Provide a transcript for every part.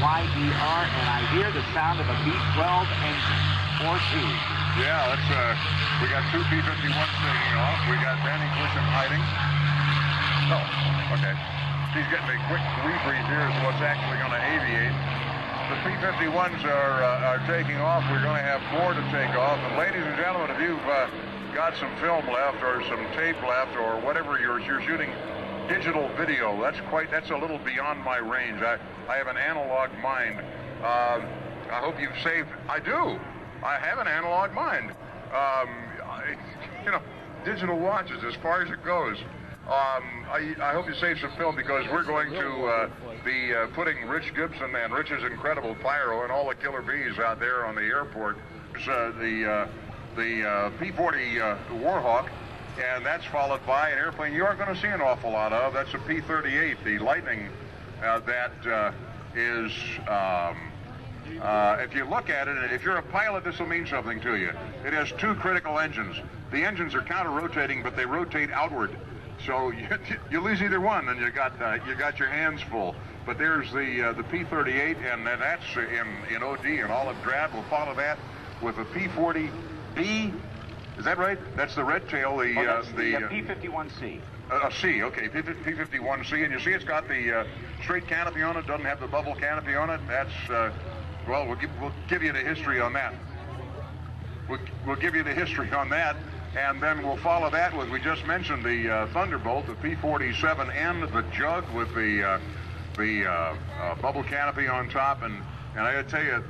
YDR, and I hear the sound of a B-12 engine, or two. Yeah, that's, we got two P-51s taking off. We got Danny Glissom hiding. Oh, okay. She's getting a quick rebreathe here as to what's actually going to aviate. The P-51s are taking off. We're going to have more to take off. And ladies and gentlemen, if you've got some film left or some tape left or whatever you're shooting digital video, that's a little beyond my range. I have an analog mind. I hope you've saved. I do. I have an analog mind. You know, digital watches as far as it goes. I hope you save some film because we're going to be putting Rich Gibson and Rich's incredible pyro and all the killer bees out there on the airport. The P-40 Warhawk, and that's followed by an airplane you aren't going to see an awful lot of. That's a P-38 the Lightning. That is, if you look at it, if you're a pilot, this will mean something to you. It has two critical engines. The engines are counter-rotating, but they rotate outward. So you lose either one, and you got your hands full. But there's the P-38, and then that's in OD and olive drab. We'll follow that with a P-40B. Is that right? That's the red tail. The P-51C. A C, okay, P-51C, and you see it's got the straight canopy on it. Doesn't have the bubble canopy on it. That's well, we'll give you the history on that. We'll give you the history on that. And then we'll follow that with, we just mentioned the Thunderbolt, the P-47 and the Jug with the bubble canopy on top. And I got to tell you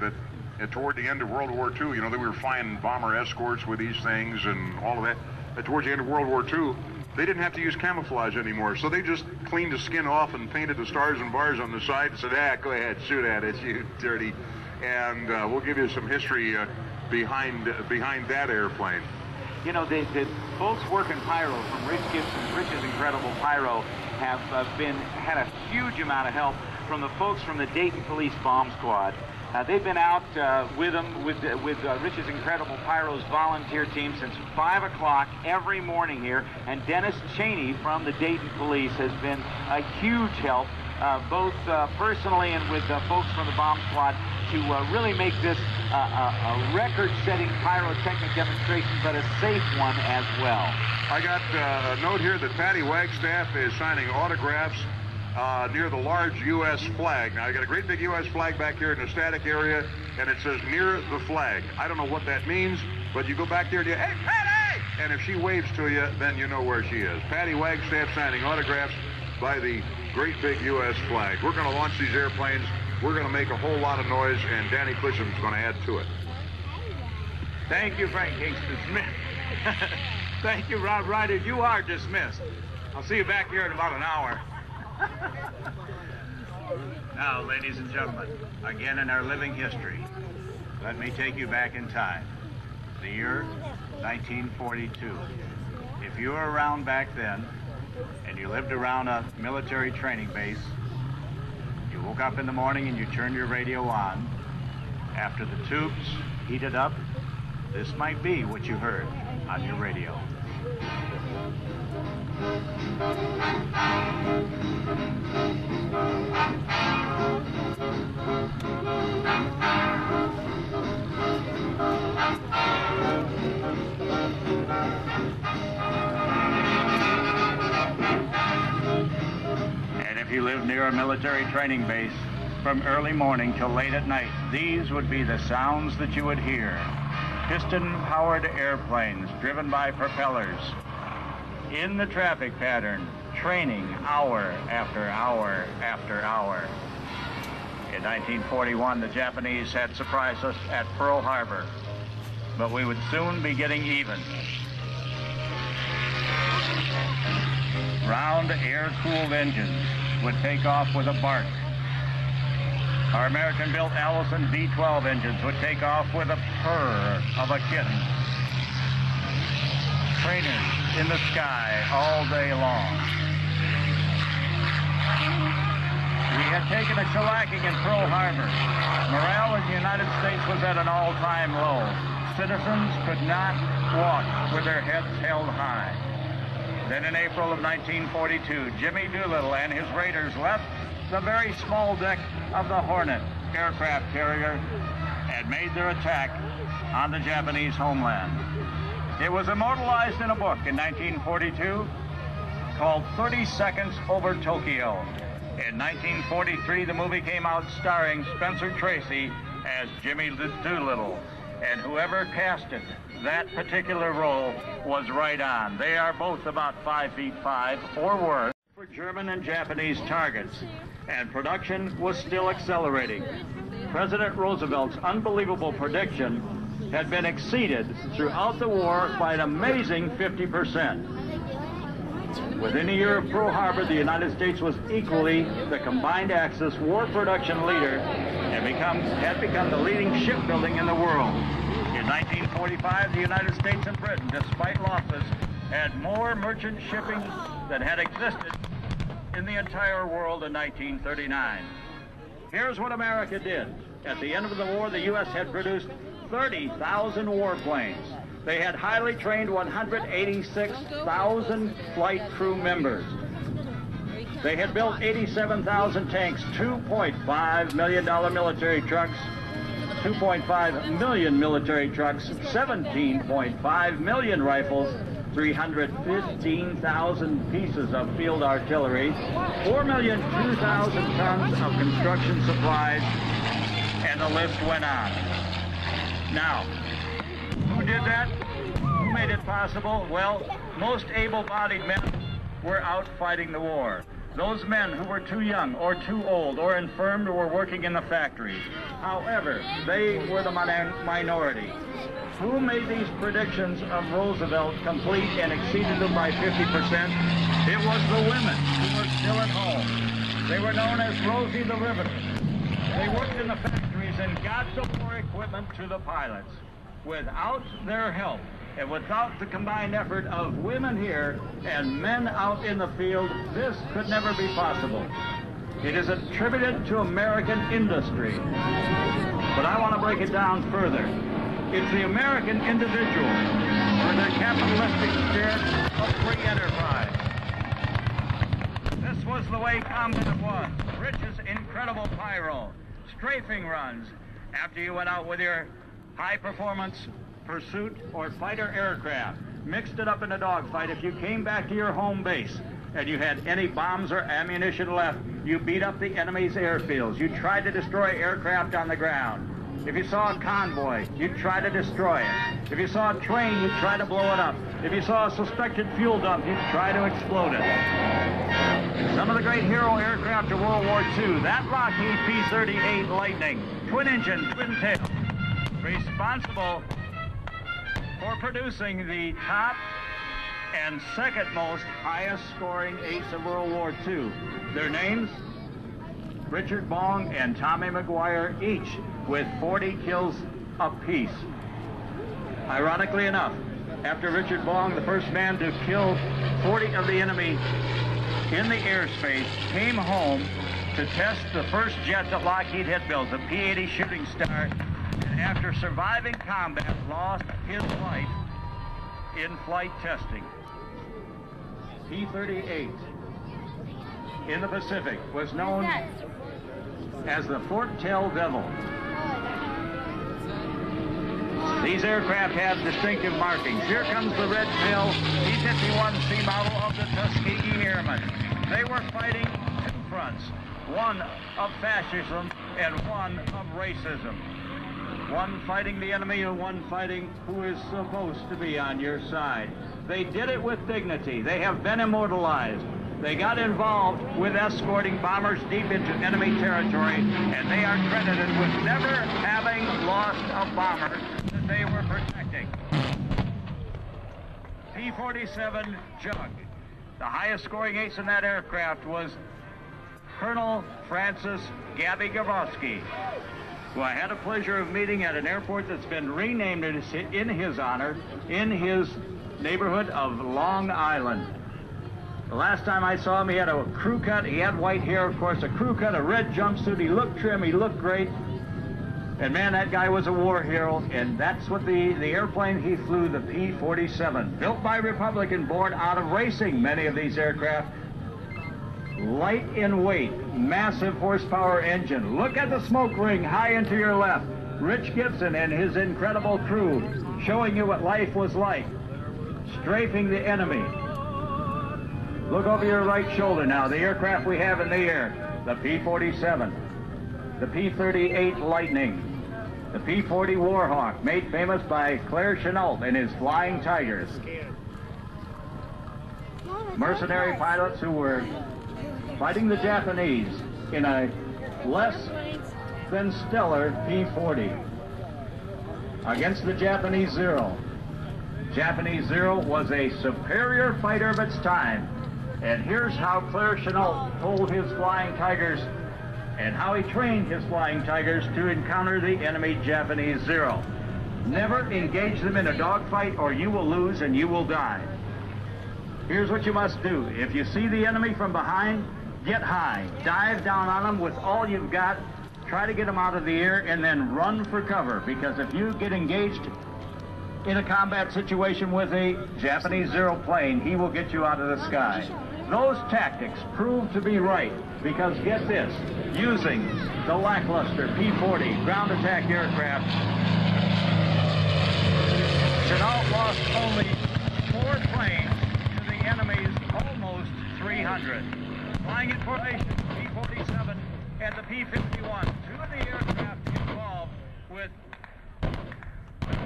that toward the end of World War II, you know, they were flying bomber escorts with these things and all of that. But towards the end of World War II, they didn't have to use camouflage anymore. So they just cleaned the skin off and painted the stars and bars on the side and said, go ahead, shoot at it, you dirty. And we'll give you some history behind that airplane. You know, the folks working pyro from Rich Gibson, Rich's incredible pyro, have had a huge amount of help from the folks from the Dayton Police Bomb Squad. They've been out with Rich's incredible pyro's volunteer team since 5 o'clock every morning here, and Dennis Cheney from the Dayton Police has been a huge help, both personally and with folks from the bomb squad, to really make this a record-setting pyrotechnic demonstration, but a safe one as well. I got a note here that Patty Wagstaff is signing autographs near the large U.S. flag. Now, I got a great big U.S. flag back here in the static area, and it says near the flag. I don't know what that means, but you go back there and you, hey, Patty! And if she waves to you, then you know where she is. Patty Wagstaff signing autographs by the great big U.S. flag. We're going to launch these airplanes. We're going to make a whole lot of noise, and Danny Glissom's going to add to it. Thank you, Frank Kingston. Thank you, Rob Ryder. You are dismissed. I'll see you back here in about an hour. Now, ladies and gentlemen, again in our living history, let me take you back in time. The year 1942. If you were around back then, and you lived around a military training base, you woke up in the morning and you turned your radio on. After the tubes heated up, this might be what you heard on your radio. And if you live near a military training base, from early morning till late at night, these would be the sounds that you would hear. Piston-powered airplanes driven by propellers. In the traffic pattern, training hour after hour after hour. In 1941, the Japanese had surprised us at Pearl Harbor, but we would soon be getting even. Round air-cooled engines would take off with a bark. Our American-built Allison V-12 engines would take off with a purr of a kitten. Trainers in the sky all day long. We had taken a shellacking in Pearl Harbor. Morale in the United States was at an all-time low. Citizens could not walk with their heads held high. Then in April of 1942, Jimmy Doolittle and his Raiders left the very small deck of the Hornet aircraft carrier and made their attack on the Japanese homeland. It was immortalized in a book in 1942 called 30 Seconds Over Tokyo. In 1943, the movie came out starring Spencer Tracy as Jimmy Doolittle, and whoever casted that particular role was right on. They are both about 5'5" or worse for German and Japanese targets, and production was still accelerating. President Roosevelt's unbelievable prediction had been exceeded throughout the war by an amazing 50%. Within a year of Pearl Harbor, the United States was equally the combined Axis war production leader and had become the leading shipbuilding in the world. In 1945, the United States and Britain, despite losses, had more merchant shipping than had existed in the entire world in 1939. Here's what America did. At the end of the war, the U.S. had produced 30,000 warplanes. They had highly trained 186,000 flight crew members. They had built 87,000 tanks, $2.5 million military trucks, 2.5 million military trucks, 17.5 million rifles, 315,000 pieces of field artillery, 4,002,000 tons of construction supplies, and the list went on. Now, who did that? Who made it possible? Well, most able-bodied men were out fighting the war. Those men who were too young or too old or infirmed were working in the factories. However, they were the minority. Who made these predictions of Roosevelt complete and exceeded them by 50%? It was the women who were still at home. They were known as Rosie the Riveters. They worked in the factories and got the war equipment to the pilots. Without their help and without the combined effort of women here and men out in the field, this could never be possible. It is attributed to American industry. But I want to break it down further. It's the American individual or their capitalistic spirit of free enterprise. This was the way combat was. Rich's incredible pyro, strafing runs after you went out with your high-performance pursuit or fighter aircraft, mixed it up in a dogfight. If you came back to your home base and you had any bombs or ammunition left, you beat up the enemy's airfields. You tried to destroy aircraft on the ground. If you saw a convoy, you'd try to destroy it. If you saw a train, you'd try to blow it up. If you saw a suspected fuel dump, you'd try to explode it. Some of the great hero aircraft of World War II, that Lockheed P-38 Lightning, twin-engine, twin-tail, responsible for producing the top and second most highest scoring ace of World War II. Their names, Richard Bong and Tommy McGuire, each with 40 kills apiece. Ironically enough, after Richard Bong, the first man to kill 40 of the enemy in the airspace, came home to test the first jet that Lockheed had built, the P-80 Shooting Star, and after surviving combat, lost his life in flight testing. P-38 in the Pacific was known as the Fort Tail Devil. These aircraft have distinctive markings. Here comes the red tail P-51C model of the Tuskegee Airmen. They were fighting two fronts, one of fascism and one of racism. One fighting the enemy and one fighting who is supposed to be on your side. They did it with dignity. They have been immortalized. They got involved with escorting bombers deep into enemy territory, and they are credited with never having lost a bomber that they were protecting. P-47 Jug. The highest scoring ace in that aircraft was Colonel Francis Gabby Gavosky, who I had the pleasure of meeting at an airport that's been renamed in his honor in his neighborhood of Long Island. The last time I saw him, he had a crew cut. He had white hair, of course, a crew cut, a red jumpsuit. He looked trim. He looked great. And, man, that guy was a war hero, and that's what the airplane he flew, the P-47, built by Republican, born out of racing many of these aircraft. light in weight, massive horsepower engine. Look at the smoke ring high into your left. Rich Gibson and his incredible crew showing you what life was like, strafing the enemy. Look over your right shoulder now, the aircraft we have in the air. The P-47, the P-38 Lightning, the P-40 Warhawk, made famous by Claire Chenault and his Flying Tigers. Mercenary pilots who were fighting the Japanese in a less than stellar P-40 against the Japanese Zero. Japanese Zero was a superior fighter of its time. And here's how Claire Chenault told his Flying Tigers and how he trained his Flying Tigers to encounter the enemy Japanese Zero. Never engage them in a dogfight or you will lose and you will die. Here's what you must do. If you see the enemy from behind, get high. Dive down on them with all you've got. Try to get them out of the air and then run for cover, because if you get engaged in a combat situation with a Japanese Zero plane, he will get you out of the sky. Those tactics proved to be right, because get this, using the lackluster P-40 ground attack aircraft, Chenault lost only 4 planes to the enemy's almost 300. Flying in formation, P-47 and the P-51, 2 of the aircraft involved with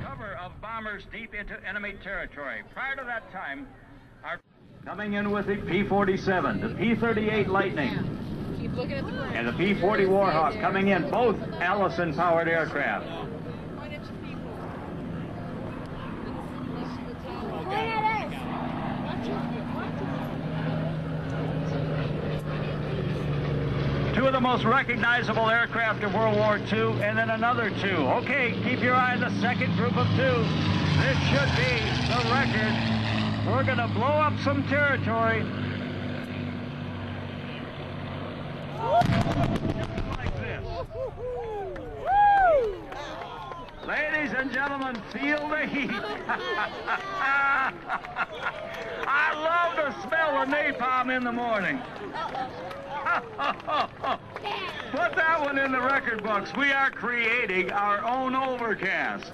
cover of bombers deep into enemy territory. Prior to that time, coming in with the P-47, the P-38 Lightning, Keep looking at the ground. and the P-40 Warhawk coming in, both Allison-powered aircraft. Two of the most recognizable aircraft of World War II, and then another 2. Okay, keep your eye on the second group of 2. This should be the record. We're going to blow up some territory. Like this. Ladies and gentlemen, feel the heat. I love to smell the napalm in the morning. Put that one in the record books. We are creating our own overcast.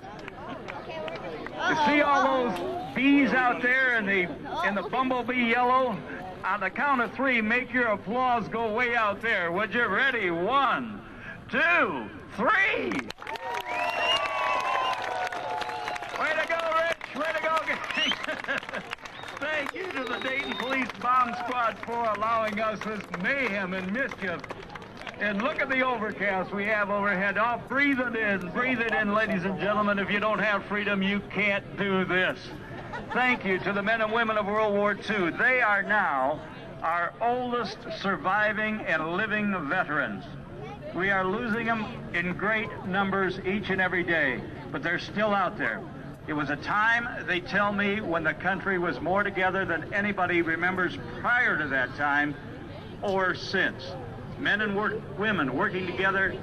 You see all those bees out there in the bumblebee yellow? On the count of 3, make your applause go way out there. Would you? Ready? 1, 2, 3. Way to go, Rich. Way to go, gang. Thank you to the Dayton Police Bomb Squad for allowing us this mayhem and mischief. And look at the overcast we have overhead. Oh, breathe it in, ladies and gentlemen. If you don't have freedom, you can't do this. Thank you to the men and women of World War II. They are now our oldest surviving and living veterans. We are losing them in great numbers each and every day, but they're still out there. It was a time, they tell me, when the country was more together than anybody remembers prior to that time or since. Men and women working together,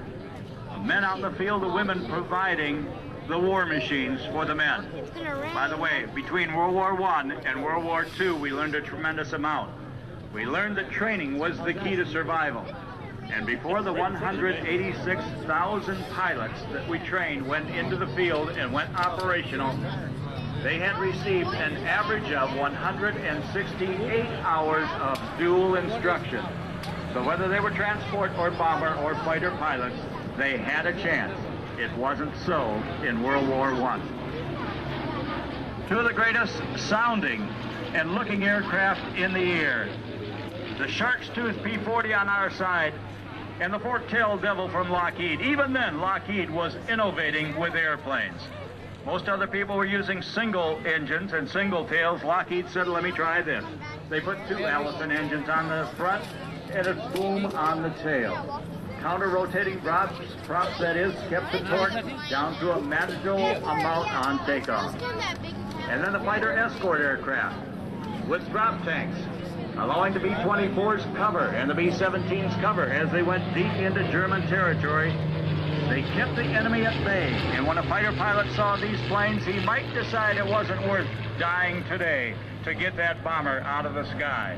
men out in the field, the women providing the war machines for the men. By the way, between World War I and World War II, we learned a tremendous amount. We learned that training was the key to survival. And before the 186,000 pilots that we trained went into the field and went operational, they had received an average of 168 hours of dual instruction. So whether they were transport or bomber or fighter pilots, they had a chance. It wasn't so in World War I. 2 of the greatest sounding and looking aircraft in the air. The Shark's Tooth P-40 on our side, and the Fork-tailed Devil from Lockheed. Even then, Lockheed was innovating with airplanes. Most other people were using single engines and single tails. Lockheed said, let me try this. They put 2 Allison engines on the front and a boom on the tail. Counter-rotating props, that is, kept the torque down to a manageable amount on takeoff. And then the fighter escort aircraft with drop tanks, allowing the B-24's cover and the B-17's cover as they went deep into German territory. They kept the enemy at bay, and when a fighter pilot saw these planes, he might decide it wasn't worth dying today to get that bomber out of the sky.